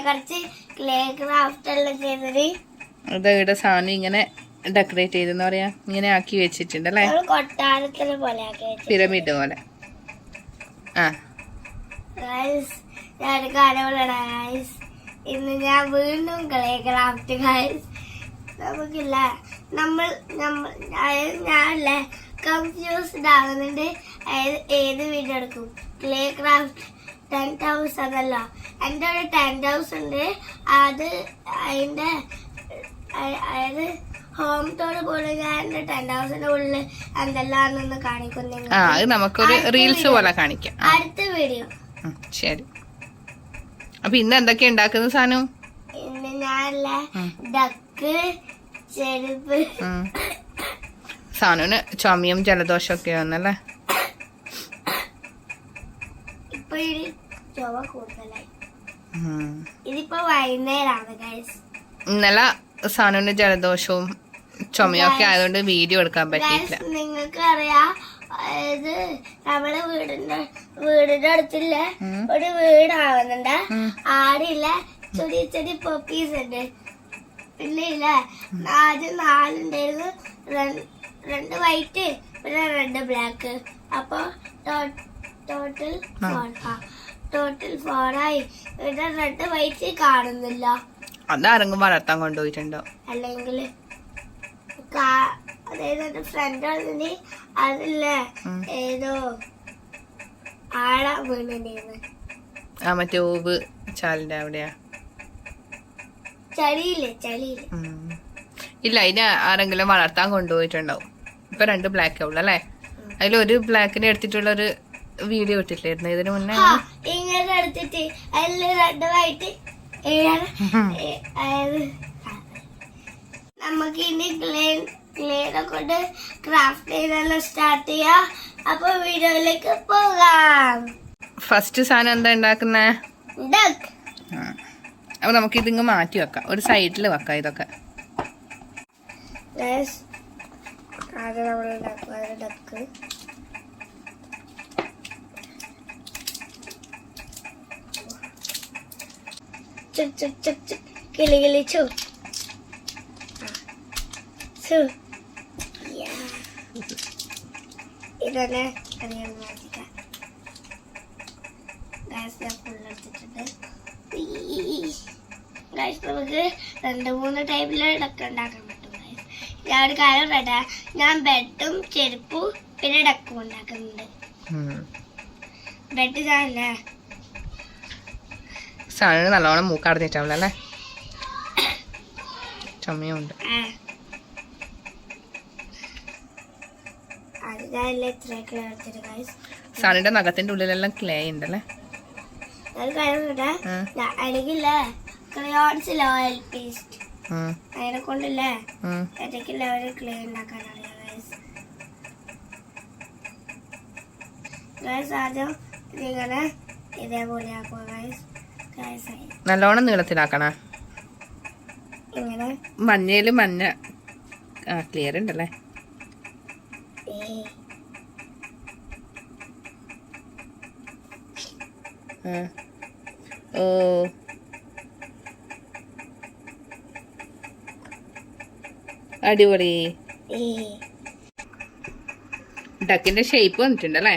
കുറച്ച് clay craft എല്ലാം ചെയ്തത് ഇവിടെ സാധനം ഇങ്ങനെ ഡെക്കറേറ്റ് ചെയ്തെന്ന് പറയാ, ഇങ്ങനെ ആക്കി വെച്ചിട്ടുണ്ട് അല്ലേ, കൊട്ടാരത്തിനെ പോലെ ആക്കി വെച്ചു, പിരമിഡ് പോലെ. ആ ഞാൻ ഗൈസ്, ഇന്ന് ഞാൻ വീണ്ടും ക്ലേ ക്രാഫ്റ്റ് ഗൈസ്. നമുക്കില്ല ഞാനല്ലേ കൺഫ്യൂസ്ഡ് ആകുന്നുണ്ട് ഏത് വീഡിയോ എടുക്കും. ക്ലേ ക്രാഫ്റ്റ് 10,000 അതല്ല, എൻ്റെ ഒരു 10,000 ഉണ്ട്. അത് അതായത് ഹോം ടൂർ പോലെ ഞാൻ എൻ്റെ 10,000 ഉള്ളിൽ എന്തെല്ലാന്ന് കാണിക്കുന്നു. നമുക്കൊരു റീൽസ് പോലെ കാണിക്കാം അടുത്ത വീഡിയോ. ശരി. അപ്പൊ ഇന്ന് എന്തൊക്കെയാ ഉണ്ടാക്കുന്ന സാധനം? ഇന്ന് ഞാനല്ലേ ഡക്ക്, ചെരുപ്പ്. സാനുവിന് ചുമയും ജലദോഷം ഒക്കെ വന്നല്ലേ. ഇപ്പൊ ചുമ കൂടുതലായി. ഇതിപ്പോ വൈകുന്നേരമാണ് ഗൈസ്. ഇന്നലെ സാനുവിന് ജലദോഷവും ചുമയും ഒക്കെ ആയതുകൊണ്ട് വീഡിയോ എടുക്കാൻ പറ്റിയില്ല. നിങ്ങൾക്ക് അറിയാം, ഇത് നമ്മുടെ വീടിന്റെ അടുത്തില്ല ഒരു വീടാവുന്നുണ്ട്. ആടില്ല ചെറിയ ചെറിയ പോപ്പീസ് ഉണ്ട്. പിന്നെ ഇല്ല ആദ്യം 4 ഉണ്ടായിരുന്നു, 2 വൈറ്റ് പിന്നെ 2 ബ്ലാക്ക്. അപ്പൊ ടോട്ടൽ 4 ആയി. ഇവിടെ 2 വൈറ്റ് കാണുന്നില്ല. അതാരെങ്കിലും വളർത്താൻ കൊണ്ടുപോയിട്ടുണ്ടോ? അല്ലെങ്കിൽ അതായത് എന്റെ ഫ്രണ്ട് വന്നിട്ട് അതില്ലേ ഏതോ ആടാ വീണിരുന്നു. മറ്റേ ഓവ് ചാലിന്റെ അവിടെയാ? ചളിയില്ലേ? ഇല്ല, അതിനെ ആരെങ്കിലും വളർത്താൻ കൊണ്ടുപോയിട്ടുണ്ടാവും. ഇപ്പൊ 2 ബ്ലാക്ക് ഉള്ളു അല്ലേ? അതിലൊരു ബ്ലാക്കിനെ എടുത്തിട്ടുള്ള ഒരു വീഡിയോ ഇട്ടില്ലായിരുന്നു ഇതിന് മുന്നേ? ഇങ്ങനെ എടുത്തിട്ട് അതില് 2 വൈറ്റ്. നമുക്ക് ഇനി ക്ലേനെ കൊണ്ട് ക്രാഫ്റ്റ് ചെയ്തെല്ലാം സ്റ്റാർട്ട് ചെയ്യാം. അപ്പൊ വീഡിയോയിലേക്ക് പോകാം. ഫസ്റ്റ് സാധനം എന്താ ഉണ്ടാക്കുന്നേ? ഡക്ക്. അപ്പൊ നമുക്ക് ഇതിങ്ങ് മാറ്റി വെക്കാം, ഒരു സൈഡിൽ വെക്കാം ഇതൊക്കെ. ആദ്യം നമ്മൾ ഉണ്ടാക്കുക ഡക്ക്. ചുക് ചുക് ചുക് ചുക് കിളി കിളി ചു ചു. ഇതന്നെ അറിയാൻ മാറ്റിക്കാം. ഫുള്ളെടുത്തിട്ടുണ്ട്. നമുക്ക് 2-3 ടൈപ്പില് ഡക്ക് ഉണ്ടാക്കാൻ പറ്റും. ഞാൻ ഒരു കാര്യം പറയട്ടെ, ഞാൻ ബെഡും ചെരുപ്പും പിന്നെ ഡക്കും ഉണ്ടാക്കുന്നുണ്ട്. ബെഡ് ഞാനല്ലേ സാധനം നല്ലോണം മൂക്കടഞ്ഞിട്ടാവില്ല അല്ലേ? ചുമയുണ്ട്. സാനിന്റെ നഖത്തിന്റെ ഉള്ളിലെല്ലാം ക്ലേ ഉണ്ടല്ലേ? അതിനെ കൊണ്ടല്ലേ ഏതൊക്കെ ഒരു ക്ലേ ഉണ്ടാക്കാൻ അറിയാം. ആദ്യം ഇതിങ്ങനെ ഇതേപോലെ ആക്കുക. നല്ലോണം നീളത്തിലാക്കണ. ഇങ്ങനെ മഞ്ഞയില് മഞ്ഞ ക്ലിയർ ഉണ്ടല്ലേ? ഓ അടിപൊളി. ഡക്കിന്റെ ഷേപ്പ് വന്നിട്ടുണ്ടല്ലേ?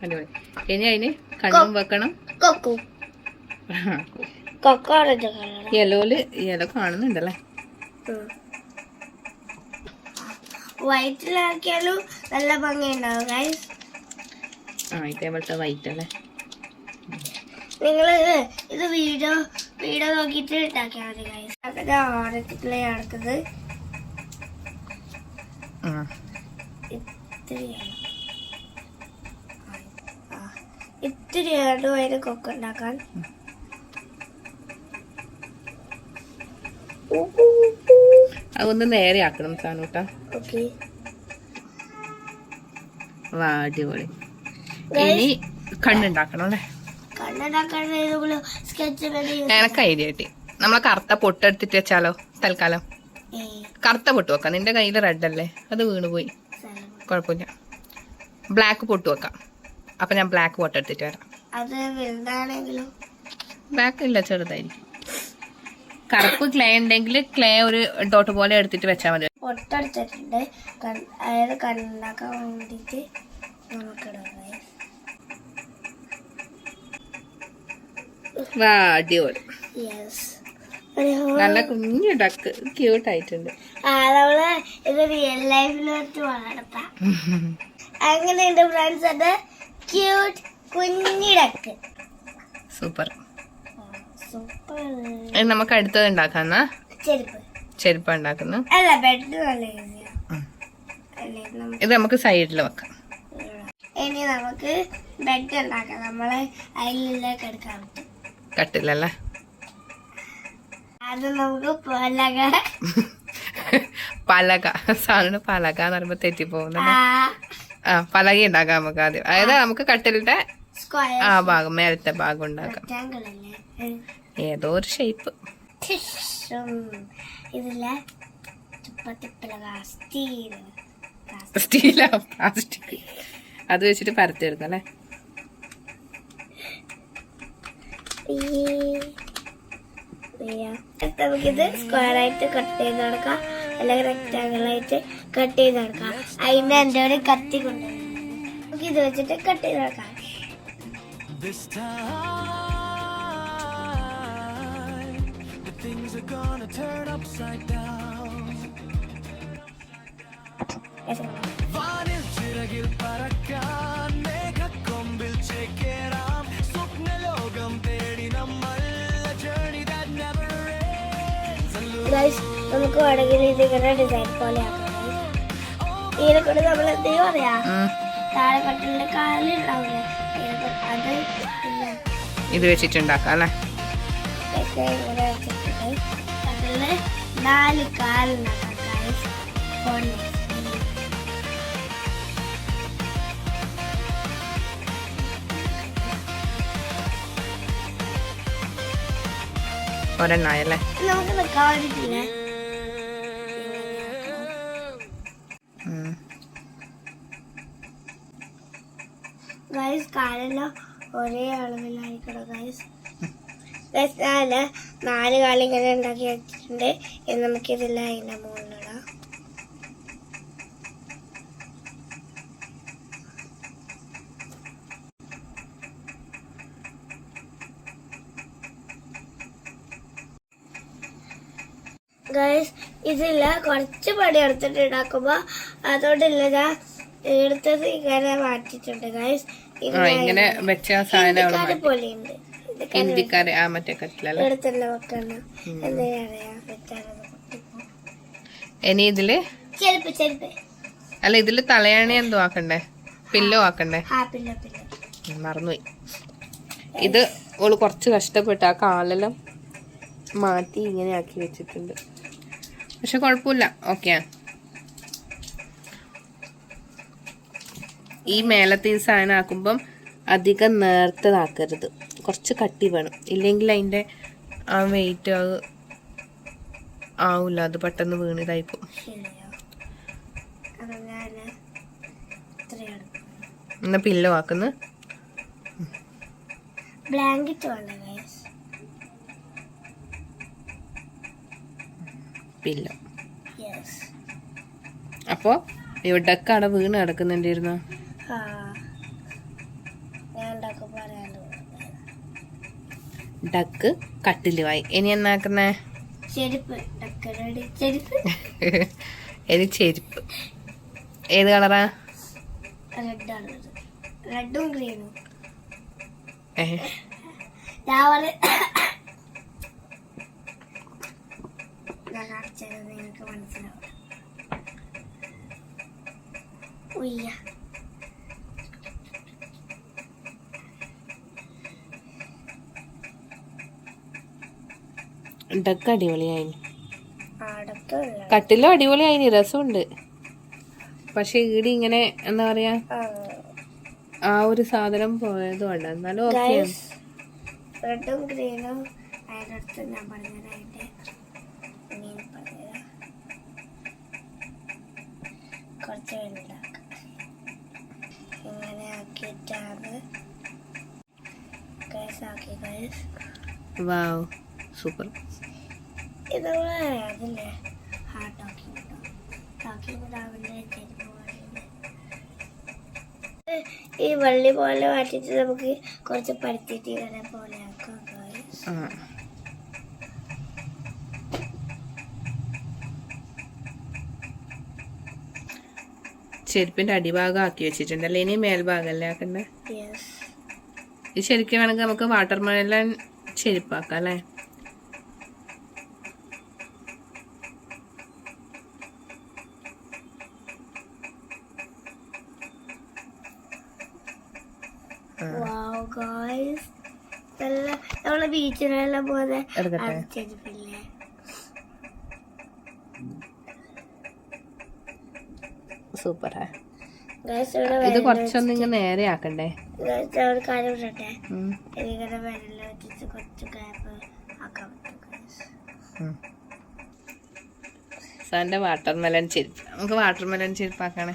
അടിപൊളി. ഇനി അതിന് കണ്ണും വെക്കണം. യെല്ലോ കാണുന്നുണ്ടല്ലേ? വൈറ്റിലാക്കിയാലും നല്ല ഭംഗിയുണ്ടാവും ഗൈസ്. ഇതേപോലത്തെ വൈറ്റ് അല്ലേ? നിങ്ങള് ഇത് വീഡിയോ നോക്കിയിട്ട് ഉണ്ടാക്കിയാൽ മതി ഗൈസ്. അങ്ങനെ ഓരത്തിലേ അടുത്തത് ഇത്തിരി വേണം അതിന് കൊക്ക ഉണ്ടാക്കാൻ. അതൊന്ന് നേരെ ആക്കണം സാനൂട്ടാ. അടിപൊളി. ഇനി കണ്ണുണ്ടാക്കണം അല്ലേ? എനക്ക് ഐഡിയ കിട്ടി. നമ്മളെ കറുത്ത പൊട്ടെടുത്തിട്ട് വെച്ചാലോ തൽക്കാലം? കറുത്ത പൊട്ട് വെക്കാം. നിന്റെ കയ്യിൽ റെഡ് അല്ലേ? അത് വീണുപോയി, കുഴപ്പമില്ല. ബ്ലാക്ക് പൊട്ട് വെക്കാം. അപ്പൊ ഞാൻ ബ്ലാക്ക് പൊട്ട് എടുത്തിട്ട് വരാം. ബ്ലാക്ക് ഇല്ല, ചെറുതായിരിക്കും. കറുപ്പ് ക്ലേ ഉണ്ടെങ്കിൽ ക്ലേ ഒരു ഡോട്ട് പോലെ എടുത്തിട്ട് വെച്ചാൽ മതി. പൊട്ടടിച്ചിട്ടുണ്ട്, അതായത് കണ്ണാക്കാൻ വേണ്ടിയിട്ട് നമുക്കിടാം. അടിപൊളി. യെസ്, നല്ല കുഞ്ഞു ഡക്ക്, ക്യൂട്ട് ആയിട്ടുണ്ട്. നമ്മള് ഇത് റിയൽ ലൈഫിലോട്ട് വളർത്താം. അങ്ങനെയുണ്ട് ഫ്രണ്ട്സ്, അത് ക്യൂട്ട് കുഞ്ഞു ഡക്ക്. സൂപ്പർ. സൂപ്പർ. നമുക്ക് അടുത്തത് ഉണ്ടാക്കാന്നാ? ചെരുപ്പ് ഉണ്ടാക്കുന്നു. അല്ല, ബെഡ് നല്ല ഈസിയാ. ഇത് നമുക്ക് സൈഡിൽ വെക്കാം. ഇനി നമുക്ക് ബെഡ് ഉണ്ടാക്കാം. നമ്മള് അതിലേക്ക് എടുക്കാൻ പറ്റും. കട്ടിലല്ലേ? അത് നമുക്ക് പലക സാധനം പലക എന്ന് പറയുമ്പോ തെറ്റിപ്പോകുന്ന പലക ഉണ്ടാക്കാം നമുക്ക് ആദ്യം. അതായത് നമുക്ക് കട്ടിലിന്റെ ആ ഭാഗം, മേലത്തെ ഭാഗം ഉണ്ടാക്കാം. ഏതോ ഒരു ഷേപ്പ്. ഇതിലെ സ്റ്റീലാ പ്ലാസ്റ്റിക്, അത് വെച്ചിട്ട് പരത്തിയെടുക്കാം അല്ലേ? നമുക്കിത് സ്ക്വയർ ആയിട്ട് കട്ട് ചെയ്ത് നടക്കാം, അല്ലെങ്കിൽ റെക്ടാങ്കിൾ ആയിട്ട് കട്ട് ചെയ്ത് നടക്കാം. അതിന് എൻ്റെ ഒരു കത്തി കൊണ്ടുവരണം. നമുക്ക് ഇത് വെച്ചിട്ട് കട്ട് ചെയ്ത് നടക്കാം. നമുക്ക് വേണമെങ്കിൽ ഇതിങ്ങനെ ഡിസൈൻ പോലെ ആക്കാം. ഇതിനെ കൊണ്ട് നമ്മൾ എന്തെങ്കിലും പറയാ, താഴെ കട്ടിലിന്റെ കാലുണ്ടാവില്ലേ, അത് ഇത് വെച്ചിട്ടുണ്ടാക്കാം അല്ലേ? ഇങ്ങനെ വെച്ചിട്ട് കട്ടിലിന് 4 കാലുണ്ടാക്കാം. ഒരെണ്ണായല്ലേ? നമുക്ക് നിൽക്കാൻ വേണ്ടിട്ടില്ല. ഗൈസ്, കാലെല്ലാം ഒരേ അളവിലായിരിക്കണം ഗൈസ്. ഗൈസ്, 4 കാലം ഇങ്ങനെ ഉണ്ടാക്കി വെച്ചിട്ടുണ്ട്. നമുക്കിതെല്ലാം അതിൻ്റെ മുകളിലിടാം. ഗൈസ്, ഇതില്ല കുറച്ച് പണി എടുത്തിട്ട് ഉണ്ടാക്കുമ്പോ അതോടില്ല എടുത്തത് ഇങ്ങനെ മാറ്റിട്ടുണ്ട് ഗൈസ്. ഇങ്ങനെ വെച്ച സാധനം പോലെയുണ്ട്. മറ്റേ കട്ടിലല്ലേ? എടുത്തല്ല വെക്കണം. എന്താ പറയാ, ഇനി ഇതില് ചെരുപ്പ് അല്ല, ഇതില് തലയാണി എന്തോ ആക്കണ്ടേ? പില്ലോ ആക്കണ്ടേ? മറന്നുപോയി. ഇത് ഓള് കുറച്ച് കഷ്ടപ്പെട്ട് ആ കാലെല്ലാം മാറ്റി ഇങ്ങനെ ആക്കി വെച്ചിട്ടുണ്ട്. പക്ഷെ കുഴപ്പമില്ല, ഓക്കെ. ഈ മേലത്തെ ഈ സാധനം ആക്കുമ്പം അധികം നേർത്തതാക്കരുത്, കുറച്ച് കട്ടി വേണം. ഇല്ലെങ്കിൽ അതിൻ്റെ ആ വെയിറ്റ് ആവില്ല, അത് പെട്ടെന്ന് വീണിതായിപ്പോ. എന്നാ പില്ലോ ആക്കുന്നു. ബ്ലാങ്കറ്റ് വേണ്ട പില്ലോ. അപ്പോ ഇവിടൊക്കെ അവിടെ വീണ് കിടക്കുന്നുണ്ടായിരുന്നു. ഡക്ക് കട്ടിലുമായി. ഇനി എന്നാക്കുന്നേ? ഇനി ചെരുപ്പ്. ഏത് കളറാ? റെഡും ഗ്രീനും. നിങ്ങൾക്ക് മനസ്സിലാവും. ഡക്ക് അടിപൊളിയായി, കട്ടിലും അടിപൊളിയായി, രസമുണ്ട്. പക്ഷെ ഈടി ഇങ്ങനെ എന്താ പറയാ, ആ ഒരു സാധനം പോയത് വേണ്ട. എന്നാലും ഓക്കെ. റെഡും ഗ്രീനും അതിനടുത്ത് ഞാൻ പറഞ്ഞതായിട്ട് കുറച്ച് വലുതാക്കാം. ഇങ്ങനെ ആക്കിയിട്ടാണ് ആക്കി. Wow super. ഇത് അതില്ലേ ഈ വള്ളി പോലെ മാറ്റിട്ട് നമുക്ക് കുറച്ച് പരുത്തിട്ട് ഇങ്ങനെ പോലെ ആക്കാം. ചെരുപ്പിന്റെ അടിഭാഗം ആക്കി വെച്ചിട്ടുണ്ടല്ലേ, ഇനി മേൽഭാഗമല്ലേ ആക്കണ്ടേ? ഇത് ശരിക്കും വേണമെങ്കിൽ നമുക്ക് വാട്ടർ മെലൺ ചെരുപ്പാക്കാം അല്ലേ? നമ്മളെ ബീച്ചിലെല്ലാം പോലെ ചെരുപ്പില്ലേ? സൂപ്പർ. ഇത് കുറച്ചൊന്നും ഇങ്ങനെ നേരെ ആക്കണ്ടേ? കാര്യം വിടട്ടെ, എനിക്കിങ്ങനെ വെള്ളം വെച്ചിട്ട് കുറച്ച് ഗ്യാപ്പ് ആക്കാൻ പറ്റും. സാറിന്റെ വാട്ടർ മെലൺ ചെരുപ്പ്, നമുക്ക് വാട്ടർ മെലൺ ചെരുപ്പ് ആക്കണേ.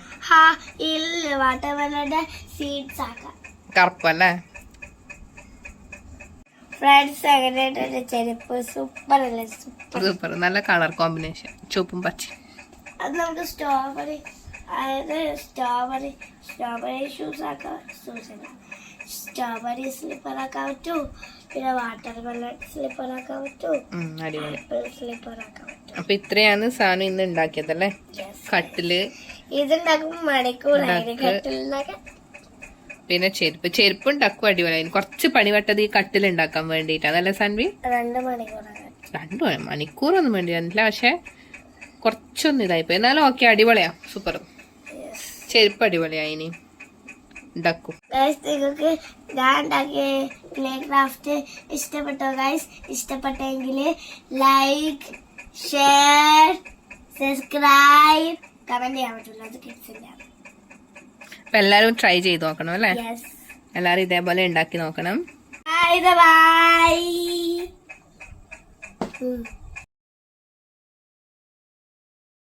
ഇല്ല, വാട്ടർ മെലന്റെ സീഡ്സ് ആക്കാം. കറുപ്പല്ലേ ഫ്രണ്ട്സ്? എങ്ങനെയായിട്ട് ചെരുപ്പ് സൂപ്പർ അല്ലേ? സൂപ്പർ, നല്ല കളർ കോമ്പിനേഷൻ, ചുവപ്പും പച്ചയും. അത് നമുക്ക് സ്ട്രോബെറി, അതായത് സ്ട്രോബെറി ഷൂസ് ആക്കാം. സ്ട്രോബെറി സ്ലിപ്പർ ആക്കാൻ പറ്റും, പിന്നെ വാട്ടർ മെലൺ സ്ലിപ്പർ ആക്കാൻ പറ്റും, സ്ലിപ്പർ ആക്കാൻ പറ്റും. അപ്പൊ ഇത്രയാണ് സാധനം ഇന്ന് ഉണ്ടാക്കിയതല്ലേ? കട്ടില് ഇതുണ്ടാക്കുമ്പോ മണിക്കൂറായി കട്ടിലുണ്ടാക്കാൻ. പിന്നെ ചെരുപ്പും ടക്കും അടിപൊളിയായി. കുറച്ച് പണിവട്ടത് ഈ കട്ടിൽ ഉണ്ടാക്കാൻ വേണ്ടിട്ട്, അതല്ലേ സാൻവി? 2 മണിക്കൂറാണ്. 2 മണിക്കൂറൊന്നും വേണ്ടിയില്ല, പക്ഷെ കുറച്ചൊന്നും ഇതായിപ്പോ. എന്നാലും ഓക്കെ, അടിപൊളിയാ, സൂപ്പർ. ചെരുപ്പ് അടിപൊളിയായി. ഇനി ഉണ്ടാക്കും. നിങ്ങൾക്ക് ഞാൻ ഉണ്ടാക്കിയ ക്ലേ ക്രാഫ്റ്റ് ഇഷ്ടപ്പെട്ടോ ഗൈസ്? ഇഷ്ടപ്പെട്ടെങ്കിൽ ലൈക്ക്, ഷെയർ, സബ്സ്ക്രൈബ്, കമന്റ് ചെയ്യാൻ പറ്റില്ല, അത് കിഡ്സില്ല. അപ്പൊ എല്ലാരും ട്രൈ ചെയ്ത് നോക്കണം അല്ലേ? എല്ലാരും ഇതേപോലെ ഉണ്ടാക്കി നോക്കണം. ബൈ.